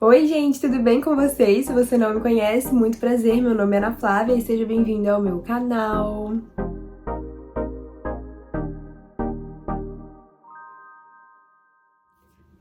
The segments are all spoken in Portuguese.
Oi, gente, tudo bem com vocês? Se você não me conhece, muito prazer, meu nome é Ana Flávia e seja bem-vindo ao meu canal.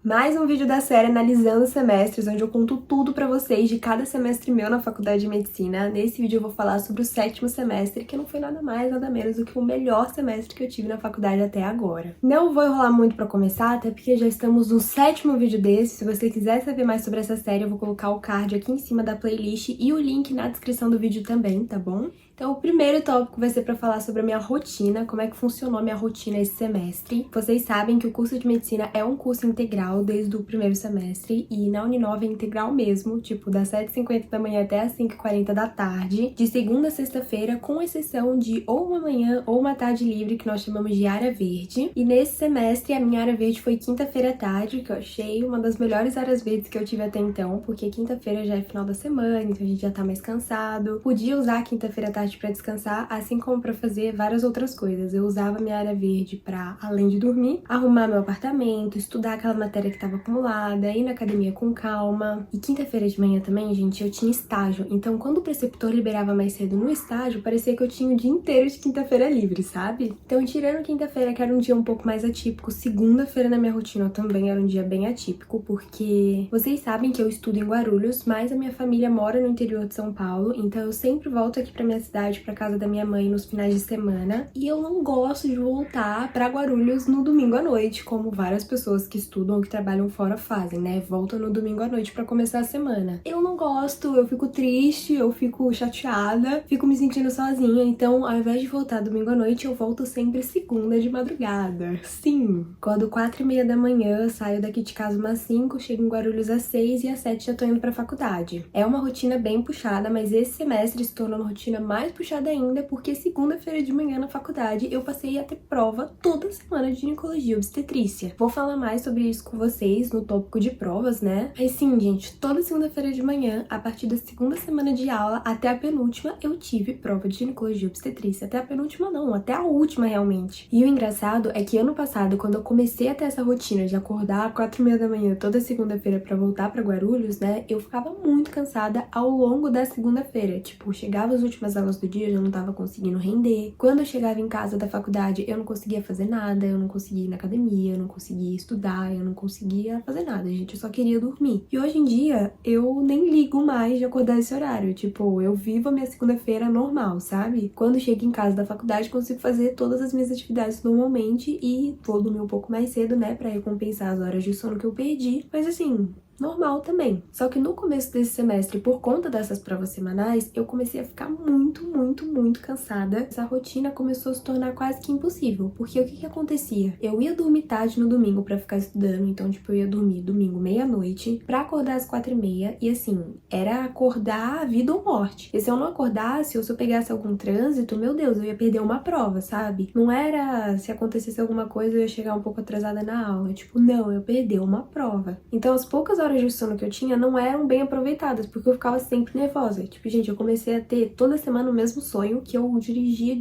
Mais um vídeo da série Analisando os Semestres, onde eu conto tudo pra vocês de cada semestre meu na Faculdade de Medicina. Nesse vídeo eu vou falar sobre o 7º semestre, que não foi nada mais, nada menos do que o melhor semestre que eu tive na faculdade até agora. Não vou enrolar muito pra começar, até porque já estamos no 7º vídeo desse. Se você quiser saber mais sobre essa série, eu vou colocar o card aqui em cima da playlist e o link na descrição do vídeo também, tá bom? Então, o primeiro tópico vai ser para falar sobre a minha rotina, como é que funcionou a minha rotina esse semestre. Vocês sabem que o curso de medicina é um curso integral desde o primeiro semestre e na Uninove é integral mesmo, tipo das 7h50 da manhã até as 5h40 da tarde, de segunda a sexta-feira, com exceção de ou uma manhã ou uma tarde livre, que nós chamamos de área verde. E nesse semestre, a minha área verde foi quinta-feira à tarde, que eu achei uma das melhores áreas verdes que eu tive até então, porque quinta-feira já é final da semana, então a gente já tá mais cansado. Podia usar a quinta-feira à tarde para descansar, assim como para fazer várias outras coisas. Eu usava minha área verde para, além de dormir, arrumar meu apartamento, estudar aquela matéria que estava acumulada, ir na academia com calma. E quinta-feira de manhã também, gente, eu tinha estágio, então quando o preceptor liberava mais cedo no estágio, parecia que eu tinha o dia inteiro de quinta-feira livre, sabe? Então, tirando quinta-feira, que era um dia um pouco mais atípico, segunda-feira na minha rotina também era um dia bem atípico, porque vocês sabem que eu estudo em Guarulhos, mas a minha família mora no interior de São Paulo, então eu sempre volto aqui pra minha cidade, pra casa da minha mãe nos finais de semana, e eu não gosto de voltar pra Guarulhos no domingo à noite, como várias pessoas que estudam ou que trabalham fora fazem, né? Voltam no domingo à noite pra começar a semana. Eu não gosto, eu fico triste, eu fico chateada, fico me sentindo sozinha, então ao invés de voltar domingo à noite, eu volto sempre segunda de madrugada. Sim! Acordo 4h30 da manhã, saio daqui de casa umas 5, chego em Guarulhos às 6 e às 7 já tô indo pra faculdade. É uma rotina bem puxada, mas esse semestre se tornou uma rotina mais puxada ainda, porque segunda-feira de manhã na faculdade eu passei a ter prova toda semana de ginecologia e obstetrícia. Vou falar mais sobre isso com vocês no tópico de provas, né? Mas sim, gente, toda segunda-feira de manhã, a partir da segunda semana de aula até a penúltima, eu tive prova de ginecologia e obstetrícia. Até a penúltima não, até a última realmente. E o engraçado é que ano passado, quando eu comecei a ter essa rotina de acordar às 4h30 da manhã toda segunda-feira pra voltar pra Guarulhos, né, eu ficava muito cansada ao longo da segunda-feira. Tipo, chegava as últimas aulas do dia, eu já não tava conseguindo render. Quando eu chegava em casa da faculdade, eu não conseguia fazer nada, eu não conseguia ir na academia, eu não conseguia estudar, eu não conseguia fazer nada, gente, eu só queria dormir. E hoje em dia, eu nem ligo mais de acordar esse horário, tipo, eu vivo a minha segunda-feira normal, sabe? Quando eu chego em casa da faculdade, consigo fazer todas as minhas atividades normalmente e vou dormir um pouco mais cedo, né, pra recompensar as horas de sono que eu perdi, mas assim, normal também. Só que no começo desse semestre, por conta dessas provas semanais, eu comecei a ficar muito cansada. Essa rotina começou a se tornar quase que impossível, porque o que acontecia? Eu ia dormir tarde no domingo pra ficar estudando, então tipo, eu ia dormir domingo meia-noite pra acordar às 4h30 e assim, era acordar vida ou morte. E se eu não acordasse ou se eu pegasse algum trânsito, meu Deus, eu ia perder uma prova, sabe? Não era se acontecesse alguma coisa eu ia chegar um pouco atrasada na aula, tipo, não, eu perdi uma prova. Então as poucas horas de sono que eu tinha não eram bem aproveitadas, porque eu ficava sempre nervosa. Tipo, gente, eu comecei a ter toda semana o mesmo sonho, que eu dirigia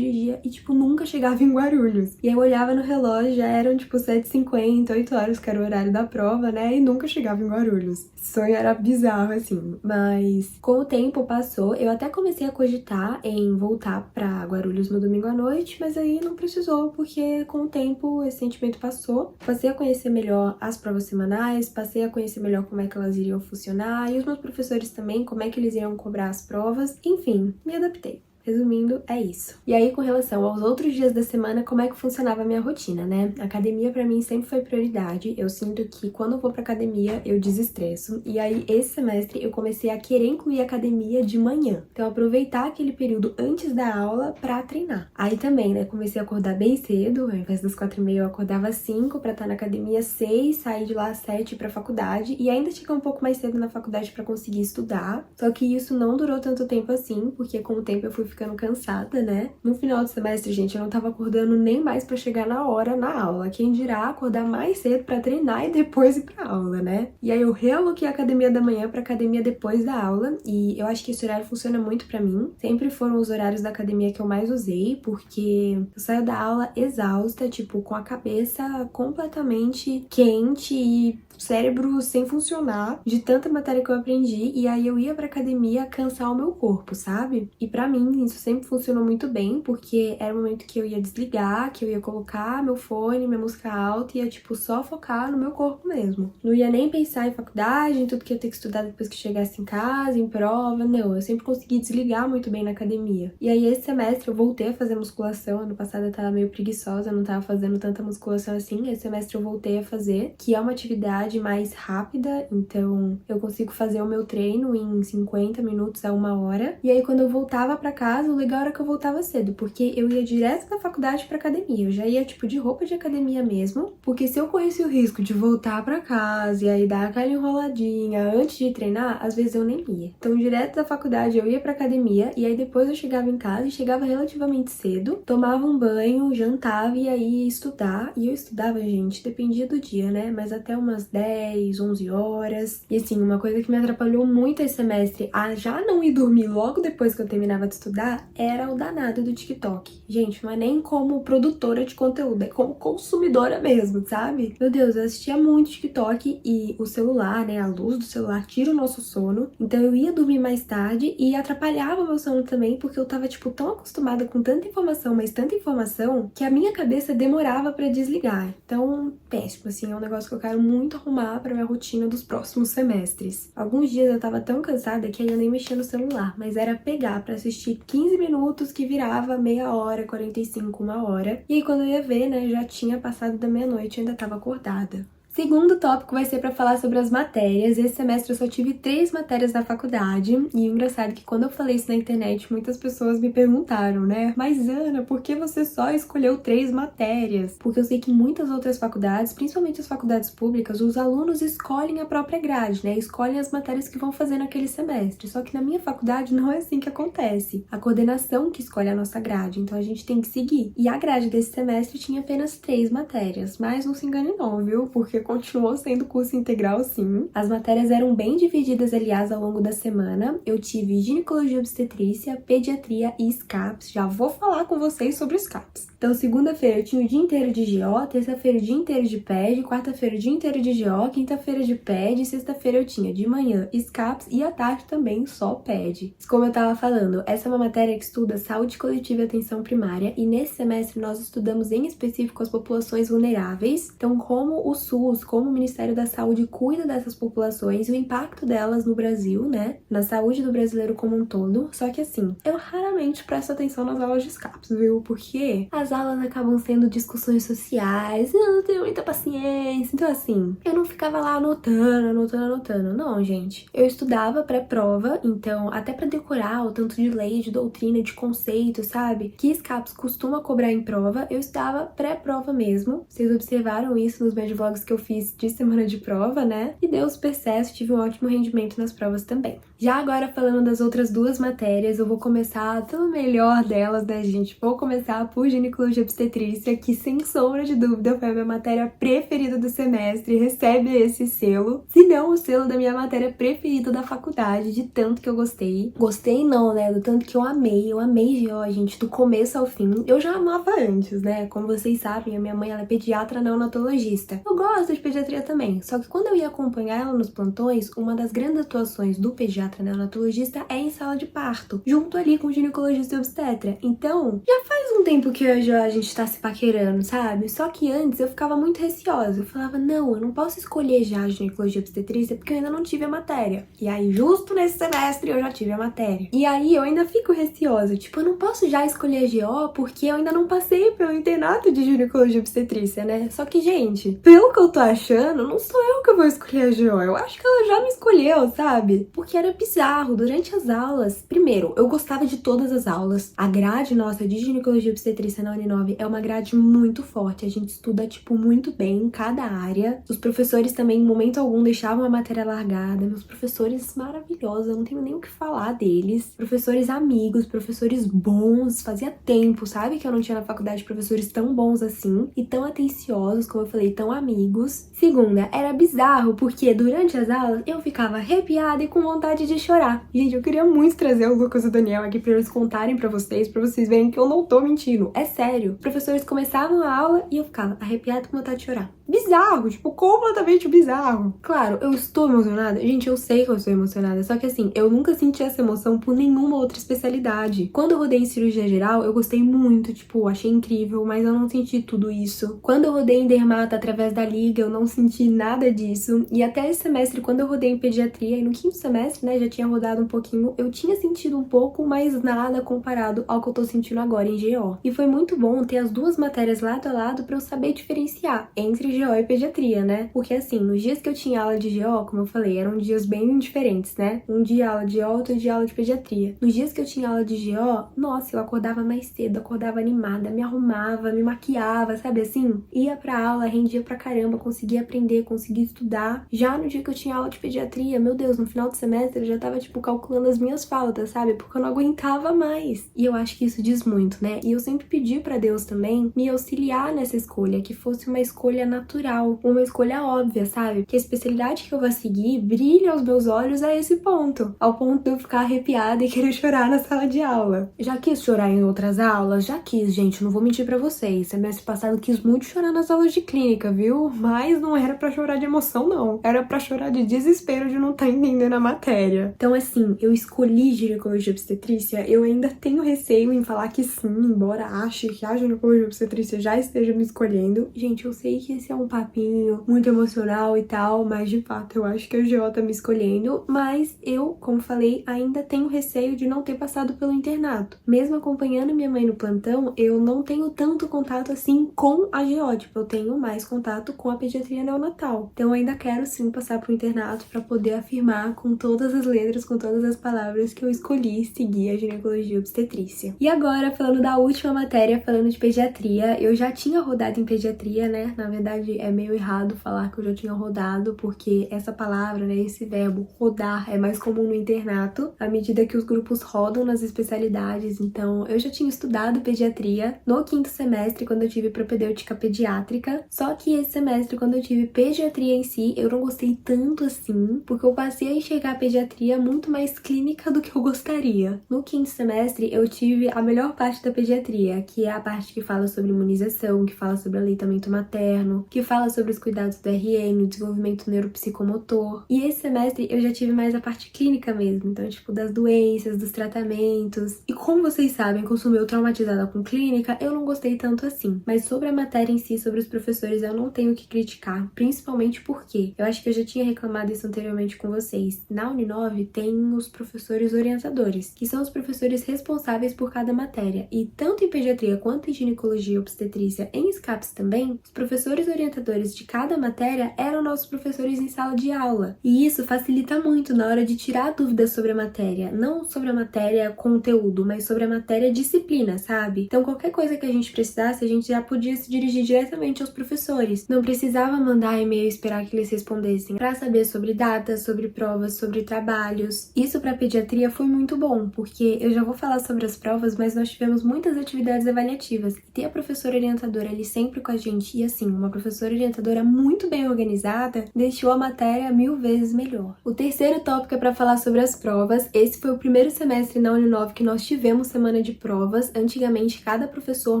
e, tipo, nunca chegava em Guarulhos. E aí eu olhava no relógio, já eram, tipo, 7h50, 8 horas, que era o horário da prova, né? E nunca chegava em Guarulhos. Esse sonho era bizarro, assim. Mas, com o tempo passou, eu até comecei a cogitar em voltar pra Guarulhos no domingo à noite, mas aí não precisou, porque com o tempo esse sentimento passou. Passei a conhecer melhor as provas semanais, passei a conhecer melhor como é que elas iriam funcionar e os meus professores também, como é que eles iriam cobrar as provas. Enfim, me adaptei. Resumindo, é isso. E aí, com relação aos outros dias da semana, como é que funcionava a minha rotina, né? A academia pra mim sempre foi prioridade. Eu sinto que quando eu vou pra academia, eu desestresso. E aí, esse semestre, eu comecei a querer incluir a academia de manhã. Então, aproveitar aquele período antes da aula pra treinar. Aí também, né, comecei a acordar bem cedo. Ao invés das 4h30, eu acordava às 5 pra estar na academia às 6, sair de lá às 7 pra faculdade. E ainda chegar um pouco mais cedo na faculdade pra conseguir estudar. Só que isso não durou tanto tempo assim, porque com o tempo eu fui ficando ficando cansada, né? No final do semestre, gente, eu não tava acordando nem mais pra chegar na hora na aula. Quem dirá acordar mais cedo pra treinar e depois ir pra aula, né? E aí eu realoquei a academia da manhã pra academia depois da aula, e eu acho que esse horário funciona muito pra mim. Sempre foram os horários da academia que eu mais usei, porque eu saio da aula exausta, tipo, com a cabeça completamente quente e cérebro sem funcionar de tanta matéria que eu aprendi, e aí eu ia pra academia cansar o meu corpo, sabe? E pra mim isso sempre funcionou muito bem, porque era o momento que eu ia desligar, que eu ia colocar meu fone, minha música alta e ia, tipo, só focar no meu corpo mesmo. Não ia nem pensar em faculdade, em tudo que eu ia ter que estudar depois que chegasse em casa, em prova, não. Eu sempre consegui desligar muito bem na academia. E aí esse semestre eu voltei a fazer musculação, ano passado eu tava meio preguiçosa, não tava fazendo tanta musculação assim, esse semestre eu voltei a fazer, que é uma atividade mais rápida, então eu consigo fazer o meu treino em 50 minutos a 1 hora. E aí quando eu voltava pra casa, o legal era que eu voltava cedo, porque eu ia direto da faculdade pra academia. Eu já ia tipo de roupa de academia mesmo, porque se eu corresse o risco de voltar pra casa e aí dar aquela enroladinha antes de treinar, às vezes eu nem ia. Então direto da faculdade eu ia pra academia e aí depois eu chegava em casa e chegava relativamente cedo, tomava um banho, jantava e aí ia estudar. E eu estudava, gente, dependia do dia, né? Mas até umas 10, 11 horas. E assim, uma coisa que me atrapalhou muito esse semestre a já não ir dormir logo depois que eu terminava de estudar era o danado do TikTok. Gente, não é nem como produtora de conteúdo, é como consumidora mesmo, sabe? Meu Deus, eu assistia muito TikTok e o celular, né, a luz do celular tira o nosso sono. Então eu ia dormir mais tarde e atrapalhava o meu sono também, porque eu tava, tipo, tão acostumada com tanta informação, mas tanta informação, que a minha cabeça demorava pra desligar. Então, péssimo, assim, é um negócio que eu quero muito arrumar pra minha rotina dos próximos semestres. Alguns dias eu tava tão cansada que aí eu nem mexia no celular, mas era pegar pra assistir 15 minutos que virava meia hora, 45, 1 hora. E aí quando eu ia ver, né, já tinha passado da meia-noite e ainda tava acordada. Segundo tópico vai ser para falar sobre as matérias. Esse semestre eu só tive 3 matérias na faculdade. E o engraçado é que quando eu falei isso na internet, muitas pessoas me perguntaram, né? Mas Ana, por que você só escolheu 3 matérias? Porque eu sei que em muitas outras faculdades, principalmente as faculdades públicas, os alunos escolhem a própria grade, né? Escolhem as matérias que vão fazer naquele semestre. Só que na minha faculdade não é assim que acontece. A coordenação que escolhe a nossa grade, então a gente tem que seguir. E a grade desse semestre tinha apenas 3 matérias. Mas não se engane não, viu? Porque continuou sendo curso integral, sim. As matérias eram bem divididas, aliás, ao longo da semana. Eu tive ginecologia e obstetrícia, pediatria e SCAPS. Já vou falar com vocês sobre os SCAPS. Então, segunda-feira eu tinha o dia inteiro de GO, terça-feira o dia inteiro de PED, quarta-feira o dia inteiro de GO, quinta-feira de PED, sexta-feira eu tinha de manhã SCAPS e à tarde também só PED. Como eu tava falando, essa é uma matéria que estuda saúde coletiva e atenção primária, e nesse semestre nós estudamos em específico as populações vulneráveis. Então, como o SUS, como o Ministério da Saúde cuida dessas populações e o impacto delas no Brasil, né? Na saúde do brasileiro como um todo. Só que assim, eu raramente presto atenção nas aulas de SCAPS, viu? Porque as aulas acabam sendo discussões sociais, eu não tenho muita paciência. Então assim, eu não ficava lá anotando. Não, gente. Eu estudava pré-prova, então até pra decorar o tanto de lei, de doutrina, de conceito, sabe? Que SCAPS costuma cobrar em prova, eu estudava pré-prova mesmo. Vocês observaram isso nos meus vlogs que eu fiz de semana de prova, né? E deu super certo, tive um ótimo rendimento nas provas também. Já agora falando das outras 2 matérias, eu vou começar pelo melhor delas, né, gente? Vou começar por ginecologia e obstetrícia, que sem sombra de dúvida foi a minha matéria preferida do semestre, recebe esse selo. Se não, o selo da minha matéria preferida da faculdade, de tanto que eu gostei. Gostei não, né? Do tanto que eu amei GO, gente, do começo ao fim. Eu já amava antes, né? Como vocês sabem, a minha mãe ela é pediatra neonatologista. Eu gosto de pediatria também, só que quando eu ia acompanhar ela nos plantões, uma das grandes atuações do pediatra neonatologista é em sala de parto, junto ali com o ginecologista e obstetra. Então, já faz um tempo que a gente tá se paquerando, sabe? Só que antes eu ficava muito receosa. Eu falava, não, eu não posso escolher já a ginecologia e obstetrícia porque eu ainda não tive a matéria. E aí, justo nesse semestre, eu já tive a matéria. E aí, eu ainda fico receosa. Tipo, eu não posso já escolher a GO porque eu ainda não passei pelo internato de ginecologia e obstetrícia, né? Só que, gente, pelo que eu tô achando, não sou eu que vou escolher a GO. Eu acho que ela já me escolheu, sabe? Porque era bizarro. Durante as aulas, primeiro, eu gostava de todas as aulas. A grade nossa de ginecologia e obstetrícia na Uninove é uma grade muito forte. A gente estuda, tipo, muito bem em cada área. Os professores também, em momento algum, deixavam a matéria largada. Meus professores maravilhosos, eu não tenho nem o que falar deles. Professores amigos, professores bons. Fazia tempo, sabe, que eu não tinha na faculdade professores tão bons assim e tão atenciosos, como eu falei, tão amigos. Segunda, era bizarro porque durante as aulas eu ficava arrepiada e com vontade de chorar. Gente, eu queria muito trazer o Lucas e o Daniel aqui pra eles contarem pra vocês verem que eu não tô mentindo. É sério. Professores começavam a aula e eu ficava arrepiada com vontade de chorar. Bizarro, tipo, completamente bizarro. Claro, eu estou emocionada. Gente, eu sei que eu estou emocionada, só que assim, eu nunca senti essa emoção por nenhuma outra especialidade. Quando eu rodei em cirurgia geral, eu gostei muito, tipo, achei incrível, mas eu não senti tudo isso. Quando eu rodei em dermato através da liga, eu não senti nada disso. E até esse semestre, quando eu rodei em pediatria, e no quinto semestre, né, já tinha rodado um pouquinho, eu tinha sentido um pouco, mas nada comparado ao que eu tô sentindo agora em GO. E foi muito bom ter as duas matérias lado a lado pra eu saber diferenciar entre GO e pediatria, né? Porque assim, nos dias que eu tinha aula de GO, como eu falei, eram dias bem diferentes, né? Um dia aula de GO, outro dia aula de pediatria. Nos dias que eu tinha aula de GO, nossa, eu acordava mais cedo, acordava animada, me arrumava, me maquiava, sabe assim? Ia pra aula, rendia pra caramba, conseguia aprender, conseguia estudar. Já no dia que eu tinha aula de pediatria, meu Deus, no final do semestre eu já tava, tipo, calculando as minhas faltas, sabe? Porque eu não aguentava mais. E eu acho que isso diz muito, né? E eu sempre pedi pra Deus também me auxiliar nessa escolha, que fosse uma escolha natural, uma escolha óbvia, sabe? Que a especialidade que eu vou seguir brilhe aos meus olhos a esse ponto, ao ponto de eu ficar arrepiada e querer chorar na sala de aula. Já quis chorar em outras aulas? Já quis, gente, não vou mentir pra vocês. Semestre passado quis muito chorar nas aulas de clínica, viu? Mas não era pra chorar de emoção, não. Era pra chorar de desespero de não estar entendendo a matéria. Então, assim, eu escolhi ginecologia e obstetrícia, eu ainda tenho receio em falar que sim, embora ache que a ginecologia e obstetrícia já esteja me escolhendo. Gente, eu sei que esse é um papinho muito emocional e tal, mas de fato eu acho que a GO tá me escolhendo. Mas eu, como falei, ainda tenho receio de não ter passado pelo internato. Mesmo acompanhando minha mãe no plantão, eu não tenho tanto contato assim com a GO, tipo, eu tenho mais contato com a pediatria neonatal. Então eu ainda quero sim passar pro internato pra poder afirmar com todas as letras, com todas as palavras que eu escolhi seguir a ginecologia e obstetrícia. E agora, falando da última matéria, falando de pediatria, eu já tinha rodado em pediatria, né? Na verdade, é meio errado falar que eu já tinha rodado, porque essa palavra, né, esse verbo rodar é mais comum no internato, à medida que os grupos rodam nas especialidades. Então, eu já tinha estudado pediatria no quinto semestre, quando eu tive propedêutica pediátrica, só que esse semestre, quando eu tive pediatria em si, eu não gostei tanto assim, porque eu passei a enxergar a pediatria muito mais clínica do que eu gostaria. No quinto semestre, eu tive a melhor parte da pediatria, que é a parte que fala sobre imunização, que fala sobre aleitamento materno, que fala sobre os cuidados do RN, o desenvolvimento neuropsicomotor. E esse semestre eu já tive mais a parte clínica mesmo, então, tipo, das doenças, dos tratamentos. E como vocês sabem que eu sou meio traumatizada com clínica, eu não gostei tanto assim. Mas sobre a matéria em si, sobre os professores, eu não tenho o que criticar, principalmente porque eu acho que eu já tinha reclamado isso anteriormente com vocês. Na Uninove tem os professores orientadores, que são os professores responsáveis por cada matéria. E tanto em pediatria quanto em ginecologia e obstetrícia, em SCAPS também, os professores orientadores de cada matéria eram nossos professores em sala de aula. E isso facilita muito na hora de tirar dúvidas sobre a matéria. Não sobre a matéria conteúdo, mas sobre a matéria disciplina, sabe? Então qualquer coisa que a gente precisasse, a gente já podia se dirigir diretamente aos professores. Não precisava mandar e-mail e esperar que eles respondessem para saber sobre datas, sobre provas, sobre trabalhos. Isso para pediatria foi muito bom, porque eu já vou falar sobre as provas, mas nós tivemos muitas atividades avaliativas. E ter a professora orientadora ali sempre com a gente, e assim, uma professora orientadora muito bem organizada, deixou a matéria 1000 vezes melhor. O terceiro tópico é para falar sobre as provas. Esse foi o primeiro semestre na Uninove que nós tivemos semana de provas. Antigamente, cada professor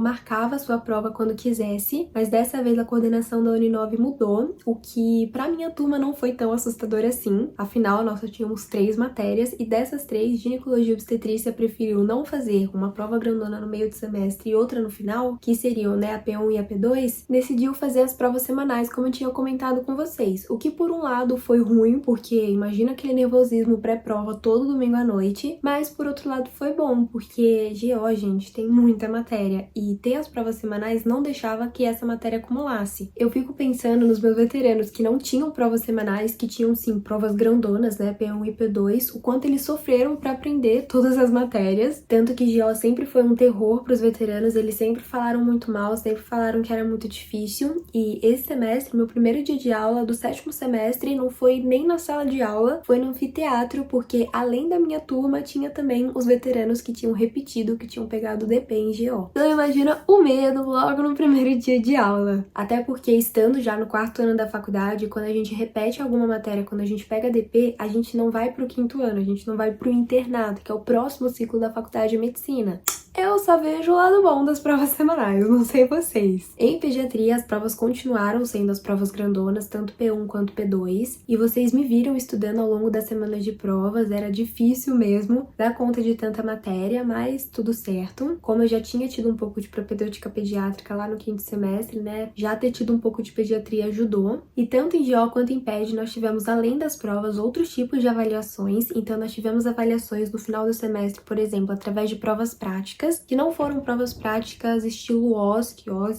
marcava a sua prova quando quisesse, mas dessa vez a coordenação da Uninove mudou, o que para minha turma não foi tão assustador assim. Afinal, nós só tínhamos 3 matérias, e dessas 3, ginecologia e obstetrícia preferiu não fazer uma prova grandona no meio do semestre e outra no final, que seriam, né, a P1 e a P2, decidiu fazer as provas semanais, como eu tinha comentado com vocês. O que por um lado foi ruim, porque imagina aquele nervosismo pré-prova todo domingo à noite, mas por outro lado foi bom, porque GO, gente, tem muita matéria e ter as provas semanais não deixava que essa matéria acumulasse. Eu fico pensando nos meus veteranos que não tinham provas semanais, que tinham sim provas grandonas, né, P1 e P2, o quanto eles sofreram para aprender todas as matérias, tanto que GO sempre foi um terror para os veteranos, eles sempre falaram muito mal, sempre falaram que era muito difícil, e esse semestre, meu primeiro dia de aula do 7º semestre, não foi nem na sala de aula, foi no anfiteatro, porque além da minha turma, tinha também os veteranos que tinham repetido, que tinham pegado DP em GO. Então imagina o medo logo no primeiro dia de aula. Até porque estando já no 4º ano da faculdade, quando a gente repete alguma matéria, quando a gente pega DP, a gente não vai pro 5º ano, a gente não vai pro internato, que é o próximo ciclo da faculdade de medicina. Eu só vejo o lado bom das provas semanais, não sei vocês. Em pediatria, as provas continuaram sendo as provas grandonas, tanto P1 quanto P2, e vocês me viram estudando ao longo das semanas de provas, era difícil mesmo dar conta de tanta matéria, mas tudo certo. Como eu já tinha tido um pouco de propedêutica pediátrica lá no 5º semestre, né, já ter tido um pouco de pediatria ajudou. E tanto em GO quanto em PED, nós tivemos, além das provas, outros tipos de avaliações. Então, nós tivemos avaliações no final do semestre, por exemplo, através de provas práticas, que não foram provas práticas estilo OSC,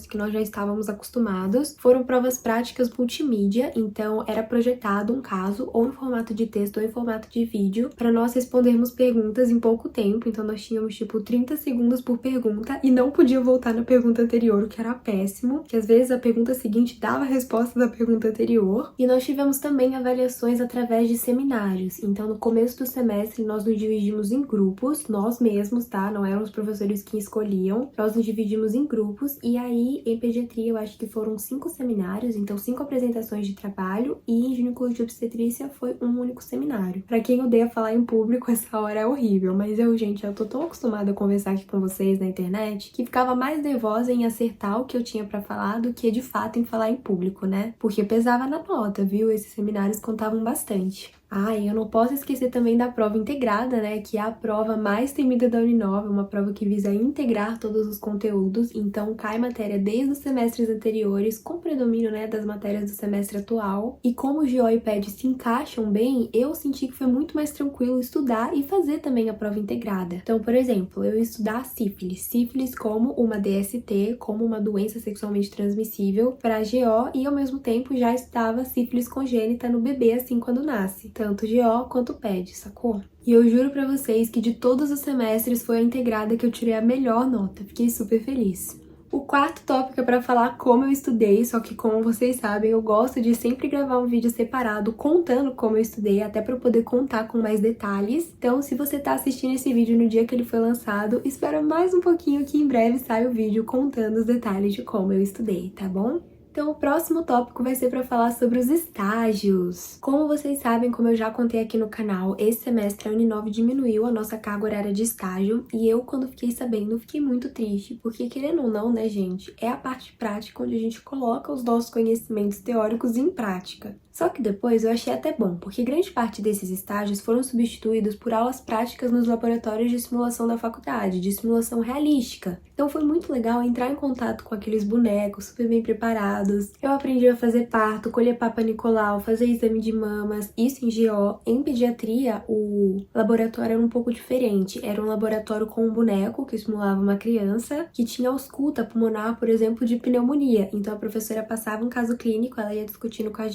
que nós já estávamos acostumados, foram provas práticas multimídia, então era projetado um caso ou em formato de texto ou em formato de vídeo para nós respondermos perguntas em pouco tempo, então nós tínhamos tipo 30 segundos por pergunta e não podia voltar na pergunta anterior, o que era péssimo, que às vezes a pergunta seguinte dava a resposta da pergunta anterior. E nós tivemos também avaliações através de seminários, então no começo do semestre nós nos dividimos em grupos, nós mesmos, tá? Não eram os professores que escolhiam, nós nos dividimos em grupos, e aí em pediatria eu acho que foram 5 seminários, então 5 apresentações de trabalho, e em ginecologia e obstetrícia foi um único seminário. Pra quem odeia falar em público, essa hora é horrível, mas gente, eu tô tão acostumada a conversar aqui com vocês na internet, que ficava mais nervosa em acertar o que eu tinha pra falar do que de fato em falar em público, né? Porque pesava na nota, viu? Esses seminários contavam bastante. E eu não posso esquecer também da prova integrada, né, que é a prova mais temida da Uninove, uma prova que visa integrar todos os conteúdos, então cai matéria desde os semestres anteriores, com predomínio, né, das matérias do semestre atual. E como o GO e PED se encaixam bem, eu senti que foi muito mais tranquilo estudar e fazer também a prova integrada. Então, por exemplo, eu ia estudar sífilis como uma DST, como uma doença sexualmente transmissível para GO, e ao mesmo tempo já estava sífilis congênita no bebê assim quando nasce. Tanto GO quanto PED, sacou? E eu juro pra vocês que de todos os semestres foi a integrada que eu tirei a melhor nota, fiquei super feliz. O quarto tópico é pra falar como eu estudei, só que como vocês sabem, eu gosto de sempre gravar um vídeo separado contando como eu estudei, até pra eu poder contar com mais detalhes. Então, se você tá assistindo esse vídeo no dia que ele foi lançado, espera mais um pouquinho que em breve sai o vídeo contando os detalhes de como eu estudei, tá bom? Então, o próximo tópico vai ser para falar sobre os estágios. Como vocês sabem, como eu já contei aqui no canal, esse semestre a Uninove diminuiu a nossa carga horária de estágio e eu, quando fiquei sabendo, fiquei muito triste, porque querendo ou não, né, gente, é a parte prática onde a gente coloca os nossos conhecimentos teóricos em prática. Só que depois eu achei até bom, porque grande parte desses estágios foram substituídos por aulas práticas nos laboratórios de simulação da faculdade, de simulação realística. Então foi muito legal entrar em contato com aqueles bonecos super bem preparados. Eu aprendi a fazer parto, colher Papa Nicolau, fazer exame de mamas, isso em GO. Em pediatria, o laboratório era um pouco diferente. Era um laboratório com um boneco que simulava uma criança que tinha ausculta pulmonar, por exemplo, de pneumonia. Então a professora passava um caso clínico, ela ia discutindo com a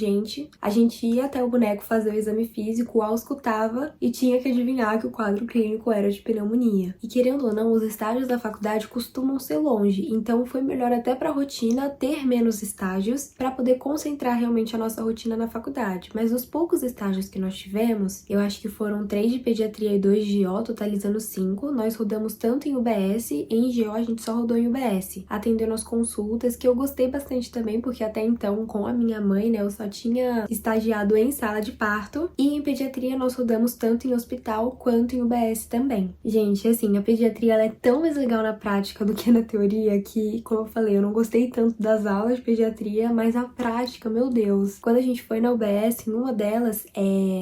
gente ia até o boneco fazer o exame físico, auscultava e tinha que adivinhar que o quadro clínico era de pneumonia. E querendo ou não, os estágios da faculdade costumam ser longe, então foi melhor até para a rotina ter menos estágios para poder concentrar realmente a nossa rotina na faculdade. Mas os poucos estágios que nós tivemos, eu acho que foram 3 de pediatria e 2 de GO, totalizando 5. Nós rodamos tanto em UBS, em GO a gente só rodou em UBS, atendendo as consultas, que eu gostei bastante também, porque até então, com a minha mãe, né, eu só tinha tinha estagiado em sala de parto e em pediatria nós rodamos tanto em hospital quanto em UBS também. Gente, assim, a pediatria ela é tão mais legal na prática do que na teoria que, como eu falei, eu não gostei tanto das aulas de pediatria, mas a prática, meu Deus. Quando a gente foi na UBS, numa delas,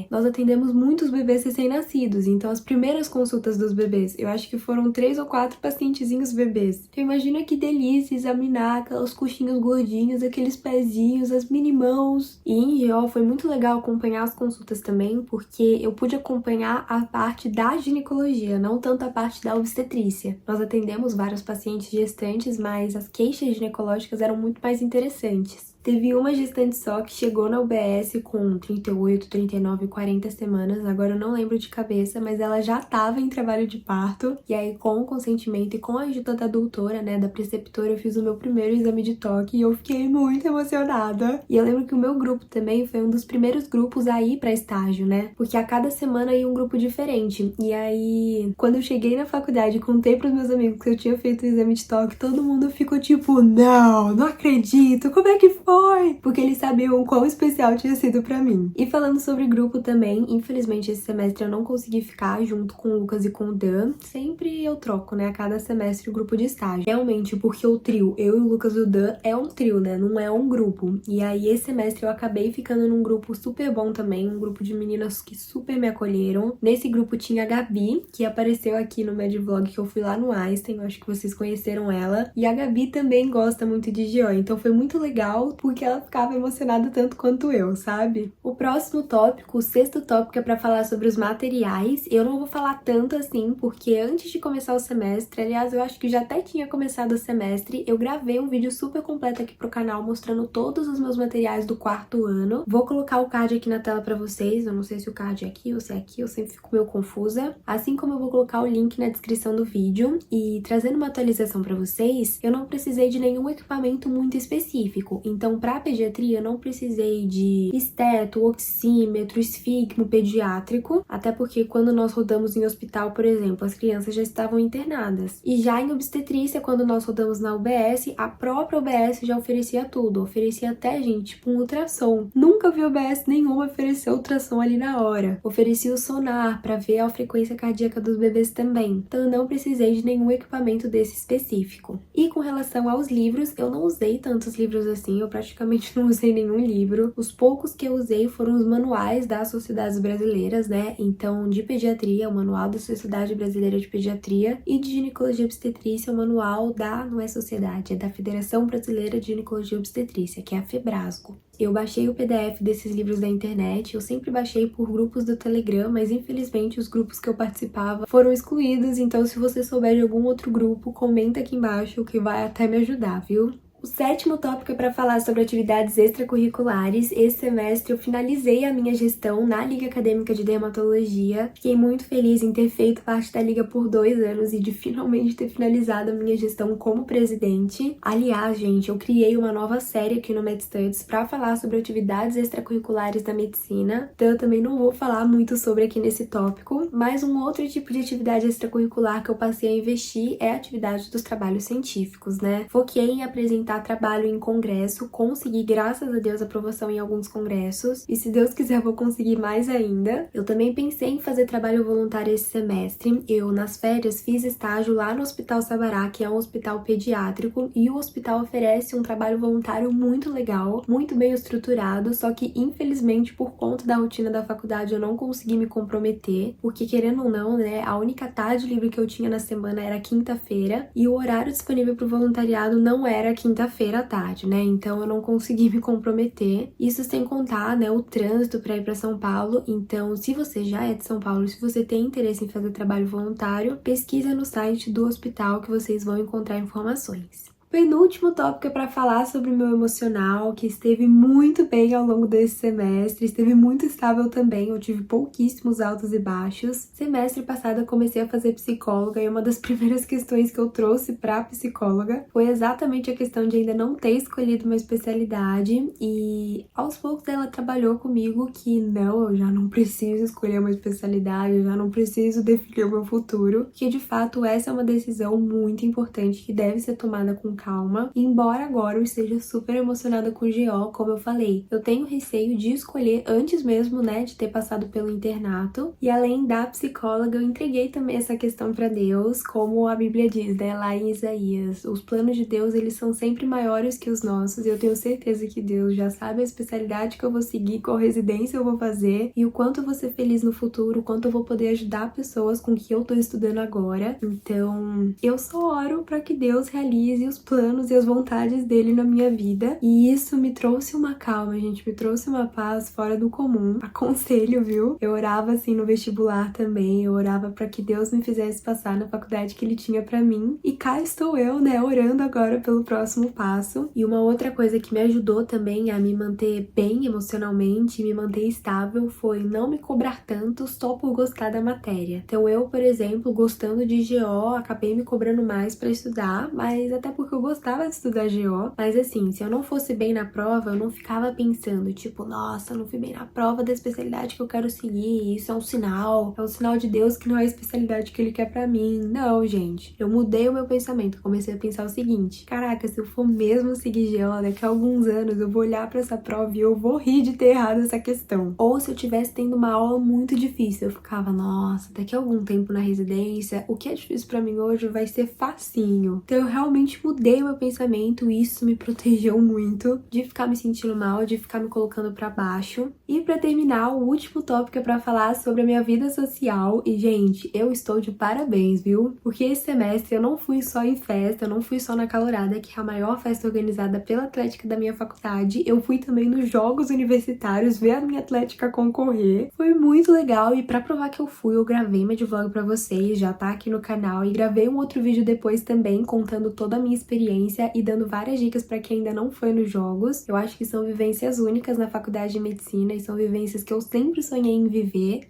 nós atendemos muitos bebês recém-nascidos, então as primeiras consultas dos bebês, eu acho que foram 3 ou 4 pacientezinhos bebês. Então imagina que delícia examinar aqueles coxinhos gordinhos, aqueles pezinhos, as mini mãos. E em geral foi muito legal acompanhar as consultas também, porque eu pude acompanhar a parte da ginecologia, não tanto a parte da obstetrícia. Nós atendemos vários pacientes gestantes, mas as queixas ginecológicas eram muito mais interessantes. Teve uma gestante só que chegou na UBS com 38, 39, 40 semanas, agora eu não lembro de cabeça, mas ela já estava em trabalho de parto. E aí, com o consentimento e com a ajuda da doutora, né, da preceptora, eu fiz o meu primeiro exame de toque e eu fiquei muito emocionada. E eu lembro que o meu grupo também foi um dos primeiros grupos a ir pra estágio, né, porque a cada semana ia um grupo diferente. E aí, quando eu cheguei na faculdade e contei pros meus amigos que eu tinha feito o exame de toque, todo mundo ficou tipo, não acredito, como é que foi? Porque eles sabiam o quão especial tinha sido pra mim. E falando sobre grupo também, infelizmente esse semestre eu não consegui ficar junto com o Lucas e com o Dan. Sempre eu troco, né, a cada semestre o grupo de estágio. Realmente, porque o trio, eu e o Lucas e o Dan, é um trio, né, não é um grupo. E aí esse semestre eu acabei ficando num grupo super bom também, um grupo de meninas que super me acolheram. Nesse grupo tinha a Gabi, que apareceu aqui no Medvlog que eu fui lá no Einstein, eu acho que vocês conheceram ela. E a Gabi também gosta muito de Jean, então foi muito legal, porque ela ficava emocionada tanto quanto eu, sabe? O próximo tópico, o sexto tópico, é pra falar sobre os materiais. Eu não vou falar tanto assim, porque antes de começar o semestre, aliás, eu acho que já até tinha começado o semestre, eu gravei um vídeo super completo aqui pro canal mostrando todos os meus materiais do quarto ano. Vou colocar o card aqui na tela pra vocês, eu não sei se o card é aqui ou se é aqui, eu sempre fico meio confusa. Assim como eu vou colocar o link na descrição do vídeo. E trazendo uma atualização pra vocês, eu não precisei de nenhum equipamento muito específico, então pra pediatria eu não precisei de esteto, oxímetro, esfigmo pediátrico, até porque quando nós rodamos em hospital, por exemplo, as crianças já estavam internadas. E já em obstetrícia, quando nós rodamos na UBS, a própria UBS já oferecia tudo, oferecia até, gente, tipo um ultrassom. Nunca vi UBS nenhuma oferecer ultrassom ali na hora. Oferecia o sonar para ver a frequência cardíaca dos bebês também. Então eu não precisei de nenhum equipamento desse específico. E com relação aos livros, eu não usei tantos livros assim, eu praticamente não usei nenhum livro. Os poucos que eu usei foram os manuais das sociedades brasileiras, né? Então, de pediatria, o manual da Sociedade Brasileira de Pediatria, e de ginecologia e obstetrícia, o manual não é sociedade, é da Federação Brasileira de Ginecologia e Obstetrícia, que é a Febrasgo. Eu baixei o PDF desses livros da internet, eu sempre baixei por grupos do Telegram, mas infelizmente os grupos que eu participava foram excluídos, então se você souber de algum outro grupo, comenta aqui embaixo que vai até me ajudar, viu? O sétimo tópico é para falar sobre atividades extracurriculares. Esse semestre eu finalizei a minha gestão na Liga Acadêmica de Dermatologia. Fiquei muito feliz em ter feito parte da Liga por 2 anos e de finalmente ter finalizado a minha gestão como presidente. Aliás, gente, eu criei uma nova série aqui no MedStudies para falar sobre atividades extracurriculares da medicina. Então eu também não vou falar muito sobre aqui nesse tópico. Mas um outro tipo de atividade extracurricular que eu passei a investir é a atividade dos trabalhos científicos, né? Foquei em apresentar trabalho em congresso, consegui, graças a Deus, aprovação em alguns congressos, e se Deus quiser vou conseguir mais ainda. Eu também pensei em fazer trabalho voluntário esse semestre. Eu, nas férias, fiz estágio lá no Hospital Sabará, que é um hospital pediátrico, e o hospital oferece um trabalho voluntário muito legal, muito bem estruturado, só que, infelizmente, por conta da rotina da faculdade, eu não consegui me comprometer, porque, querendo ou não, né, a única tarde livre que eu tinha na semana era quinta-feira, e o horário disponível para o voluntariado não era quinta-feira à tarde, né? Então eu não consegui me comprometer. Isso sem contar, né, o trânsito para ir para São Paulo. Então, se você já é de São Paulo, se você tem interesse em fazer trabalho voluntário, pesquisa no site do hospital que vocês vão encontrar informações. Penúltimo tópico é para falar sobre o meu emocional, que esteve muito bem ao longo desse semestre, esteve muito estável também, eu tive pouquíssimos altos e baixos. Semestre passado eu comecei a fazer psicóloga e uma das primeiras questões que eu trouxe para psicóloga foi exatamente a questão de ainda não ter escolhido uma especialidade, e aos poucos ela trabalhou comigo que não, eu já não preciso escolher uma especialidade, eu já não preciso definir o meu futuro, que de fato essa é uma decisão muito importante que deve ser tomada com calma. E embora agora eu esteja super emocionada com o GO, como eu falei, eu tenho receio de escolher antes mesmo, né, de ter passado pelo internato. E além da psicóloga, eu entreguei também essa questão pra Deus, como a Bíblia diz, né, lá em Isaías. Os planos de Deus, eles são sempre maiores que os nossos, e eu tenho certeza que Deus já sabe a especialidade que eu vou seguir, qual residência eu vou fazer, e o quanto eu vou ser feliz no futuro, o quanto eu vou poder ajudar pessoas com que eu tô estudando agora. Então, eu só oro pra que Deus realize os planos e as vontades dele na minha vida. E isso me trouxe uma calma, gente, me trouxe uma paz fora do comum. Aconselho, viu? Eu orava assim no vestibular também, eu orava pra que Deus me fizesse passar na faculdade que ele tinha pra mim. E cá estou eu, né, orando agora pelo próximo passo. E uma outra coisa que me ajudou também a me manter bem emocionalmente, me manter estável, foi não me cobrar tanto só por gostar da matéria. Então eu, por exemplo, gostando de GO, acabei me cobrando mais pra estudar, mas até porque eu gostava de estudar GO. Mas assim, se eu não fosse bem na prova, eu não ficava pensando, tipo, nossa, eu não fui bem na prova da especialidade que eu quero seguir, isso é um sinal de Deus que não é a especialidade que ele quer pra mim. Não, gente, eu mudei o meu pensamento, comecei a pensar o seguinte: caraca, se eu for mesmo seguir GO, daqui a alguns anos eu vou olhar pra essa prova e eu vou rir de ter errado essa questão. Ou se eu tivesse tendo uma aula muito difícil, eu ficava, nossa, daqui a algum tempo na residência, o que é difícil pra mim hoje vai ser facinho. Então eu realmente mudei o meu pensamento e isso me protegeu muito de ficar me sentindo mal, de ficar me colocando pra baixo. E pra terminar, o último tópico é pra falar sobre a minha vida social. E, gente, eu estou de parabéns, viu? Porque esse semestre eu não fui só em festa, eu não fui só na Calorada, que é a maior festa organizada pela Atlética da minha faculdade. Eu fui também nos Jogos Universitários ver a minha Atlética concorrer. Foi muito legal e pra provar que eu fui, eu gravei meu vlog pra vocês, já tá aqui no canal. E gravei um outro vídeo depois também, contando toda a minha experiência e dando várias dicas pra quem ainda não foi nos Jogos. Eu acho que são vivências únicas na faculdade de medicina e são vivências que eu sempre sonhei em viver.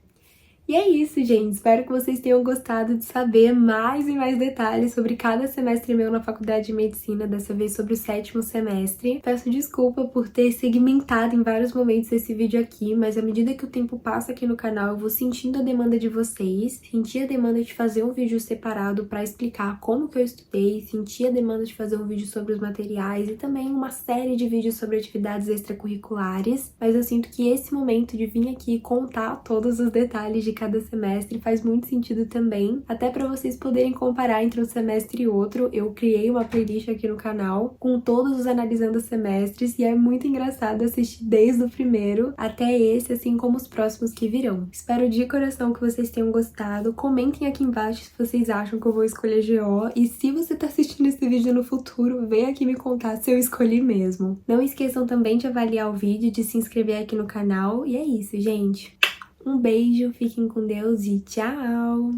E é isso, gente. Espero que vocês tenham gostado de saber mais e mais detalhes sobre cada semestre meu na faculdade de medicina, dessa vez sobre o 7º semestre. Peço desculpa por ter segmentado em vários momentos esse vídeo aqui, mas à medida que o tempo passa aqui no canal, eu vou sentindo a demanda de vocês, senti a demanda de fazer um vídeo separado para explicar como que eu estudei, senti a demanda de fazer um vídeo sobre os materiais e também uma série de vídeos sobre atividades extracurriculares, mas eu sinto que esse momento de vir aqui contar todos os detalhes de cada semestre faz muito sentido também, até para vocês poderem comparar entre um semestre e outro. Eu criei uma playlist aqui no canal com todos os analisando os semestres e é muito engraçado assistir desde o primeiro até esse, assim como os próximos que virão. Espero de coração que vocês tenham gostado. Comentem aqui embaixo se vocês acham que eu vou escolher GO e se você tá assistindo esse vídeo no futuro, vem aqui me contar se eu escolhi mesmo. Não esqueçam também de avaliar o vídeo, de se inscrever aqui no canal e é isso, gente. Um beijo, fiquem com Deus e tchau!